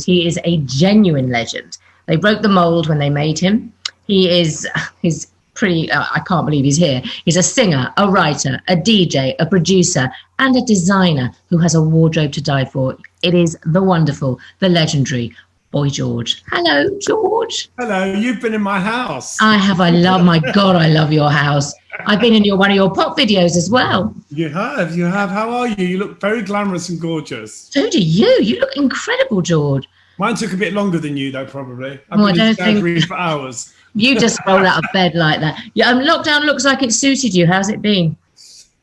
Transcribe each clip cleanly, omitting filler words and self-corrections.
He is a genuine legend. They broke the mold when they made him. He's pretty, I can't believe he's here. He's a singer, a writer, a DJ, a producer, and a designer who has a wardrobe to die for. It is the wonderful, the legendary Boy George. Hello, George. Hello, you've been in my house. I have. I love your house. I've been in one of your pop videos as well. You have. How are you? You look very glamorous and gorgeous. So do you. You look incredible, George. Mine took a bit longer than you, though, probably. I've I been don't in surgery think for hours. You just roll out of bed like that. Yeah, lockdown looks like it suited you. How's it been?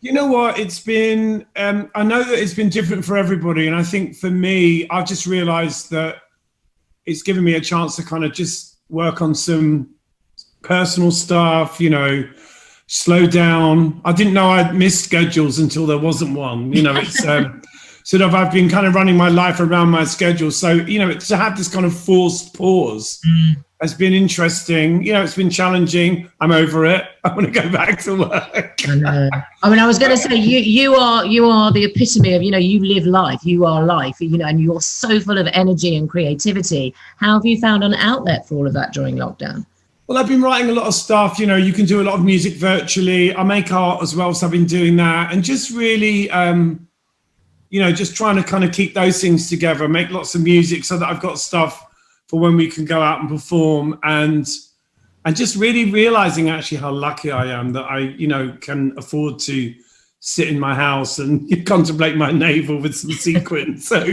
You know what? It's been, I know that it's been different for everybody. And I think for me, I've just realized that it's given me a chance to kind of just work on some personal stuff, you know, slow down. I didn't know I'd missed schedules until there wasn't one. You know, it's sort of, I've been kind of running my life around my schedule. So, you know, to have this kind of forced pause has been interesting. You know, it's been challenging. I'm over it. I want to go back to work. I know. I mean, I was going to say, you are the epitome of, you know, you live life, you are life, you know, and you're so full of energy and creativity. How have you found an outlet for all of that during lockdown? Well, I've been writing a lot of stuff. You know, you can do a lot of music virtually. I make art as well, so I've been doing that. And just really, you know, just trying to kind of keep those things together, make lots of music so that I've got stuff for when we can go out and perform, and just really realizing actually how lucky I am that I, you know, can afford to sit in my house and contemplate my navel with some sequins. So,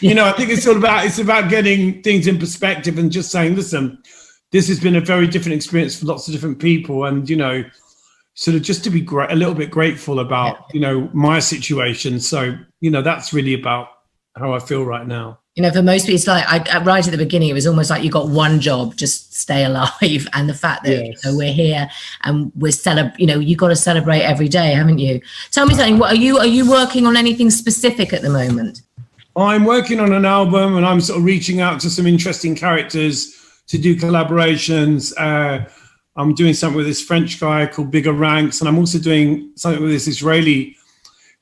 you know, I think it's about getting things in perspective and just saying, listen, this has been a very different experience for lots of different people. And, you know, sort of just to be a little bit grateful about, you know, my situation. So, you know, that's really about how I feel right now. You know, for most people, it's like, right at the beginning, it was almost like you got one job, just stay alive. And the fact that, you know, we're here and we're you know, you've got to celebrate every day, haven't you? Tell me something, what, are you working on anything specific at the moment? I'm working on an album and I'm sort of reaching out to some interesting characters to do collaborations. I'm doing something with this French guy called Bigger Ranks, and I'm also doing something with this Israeli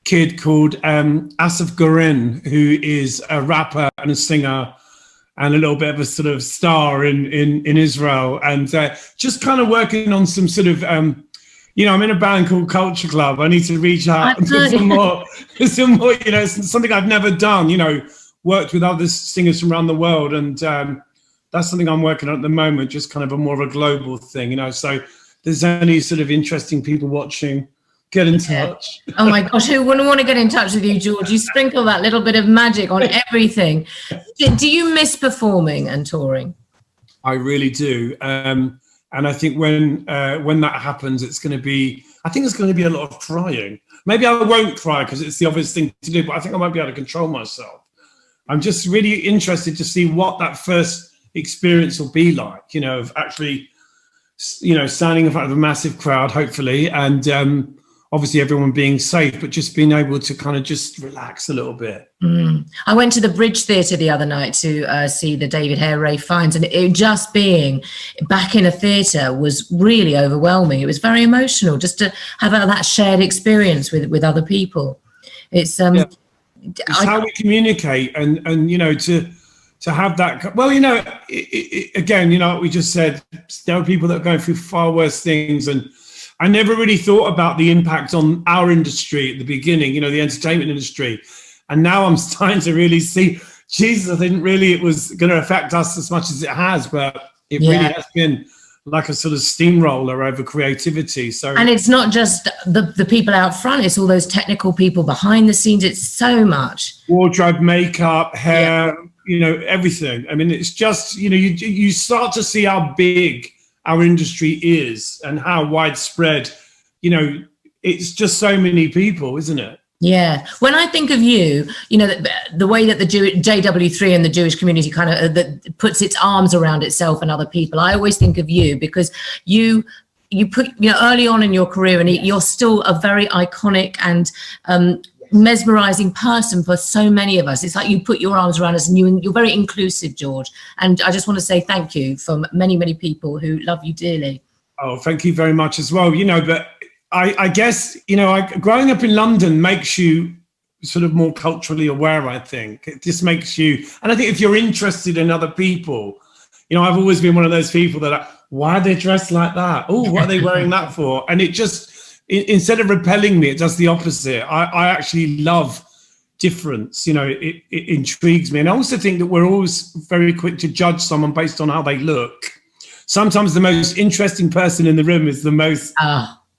kid called Asaf Gorin, who is a rapper and a singer and a little bit of a sort of star in Israel. And just kind of working on some sort of, you know, I'm in a band called Culture Club. I need to reach out and do some more, you know, something I've never done, you know, worked with other singers from around the world. And that's something I'm working on at the moment, just kind of a more of a global thing, you know. So if there's any sort of interesting people watching, get in touch. Oh my gosh, who wouldn't want to get in touch with you, George? You sprinkle that little bit of magic on everything. Do you miss performing and touring? I really do. And I think when that happens, I think it's going to be a lot of crying. Maybe I won't cry because it's the obvious thing to do, but I think I won't be able to control myself. I'm just really interested to see what that first experience will be like, you know, of actually, you know, standing in front of a massive crowd, hopefully, and obviously everyone being safe, but just being able to kind of just relax a little bit. I went to the Bridge Theatre the other night to see the David Hare Ray Fiennes, and it just being back in a theatre was really overwhelming. It was very emotional just to have that shared experience with other people. It's it's how we communicate, and you know, to have that. Well, you know, again, you know, what we just said, there are people that are going through far worse things, and I never really thought about the impact on our industry at the beginning, you know, the entertainment industry. And now I'm starting to really see, Jesus, I didn't really, it was going to affect us as much as it has, but it really has been like a sort of steamroller over creativity. So, and it's not just the people out front, it's all those technical people behind the scenes. It's so much. Wardrobe, makeup, hair, you know, everything. I mean, it's just, you know, you start to see how big our industry is and how widespread, you know, it's just so many people, isn't it? Yeah. When I think of you, you know, the way that the JW3 and the Jewish community kind of that puts its arms around itself and other people, I always think of you because you put, you know, early on in your career, and you're still a very iconic and mesmerizing person for so many of us. It's like you put your arms around us, and you're very inclusive, George. And I just want to say thank you from many, many people who love you dearly. Oh, thank you very much as well. You know, but I guess, you know, growing up in London makes you sort of more culturally aware, I think. It just makes you, and I think if you're interested in other people, you know, I've always been one of those people that are, why are they dressed like that? Oh, what are they wearing that for? And it just, instead of repelling me, it does the opposite. I actually love difference, you know, it intrigues me. And I also think that we're always very quick to judge someone based on how they look. Sometimes the most interesting person in the room is the most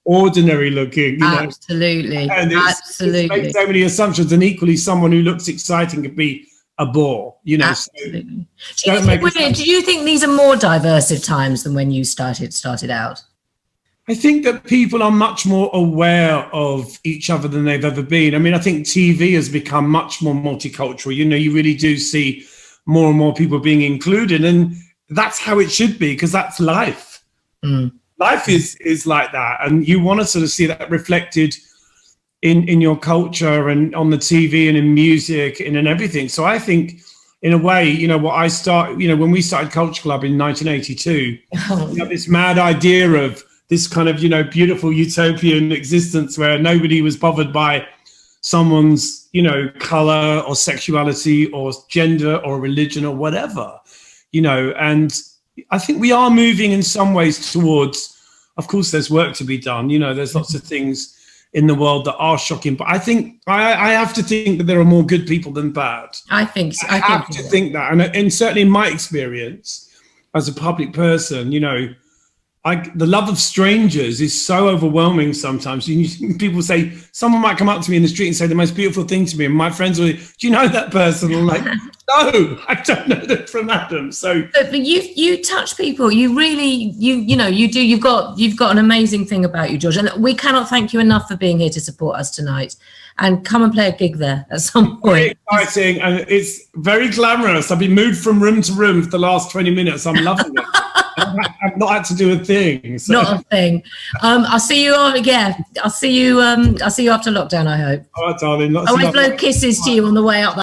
ordinary looking, you know. Absolutely. And Absolutely. It makes so many assumptions, and equally someone who looks exciting could be a bore, you know. Absolutely. So do you think these are more diverse times than when you started out? I think that people are much more aware of each other than they've ever been. I mean, I think TV has become much more multicultural. You know, you really do see more and more people being included, and that's how it should be, because that's life. Life is like that, and you want to sort of see that reflected in your culture and on the TV and in music and in everything. So I think, in a way, you know, when we started Culture Club in 1982, we had this mad idea of this kind of, you know, beautiful utopian existence where nobody was bothered by someone's, you know, color or sexuality or gender or religion or whatever, you know. And I think we are moving in some ways towards, of course, there's work to be done. You know, there's lots of things in the world that are shocking, but I think I have to think that there are more good people than bad. I think so. I have to think that. And certainly in my experience as a public person, you know, the love of strangers is so overwhelming sometimes. People say, someone might come up to me in the street and say the most beautiful thing to me, and my friends will, do you know that person? I'm like, no, I don't know them from Adam. So, but you touch people. You really, you know, you do. You've got an amazing thing about you, George, and we cannot thank you enough for being here to support us tonight. And come and play a gig there at some point. Very exciting, and it's very glamorous. I've been moved from room to room for the last 20 minutes. I'm loving it. I've not had to do a thing. So. Not a thing. I'll see you all. Yeah, I'll see you after lockdown, I hope. All right, darling. I won't blow kisses to you on the way up.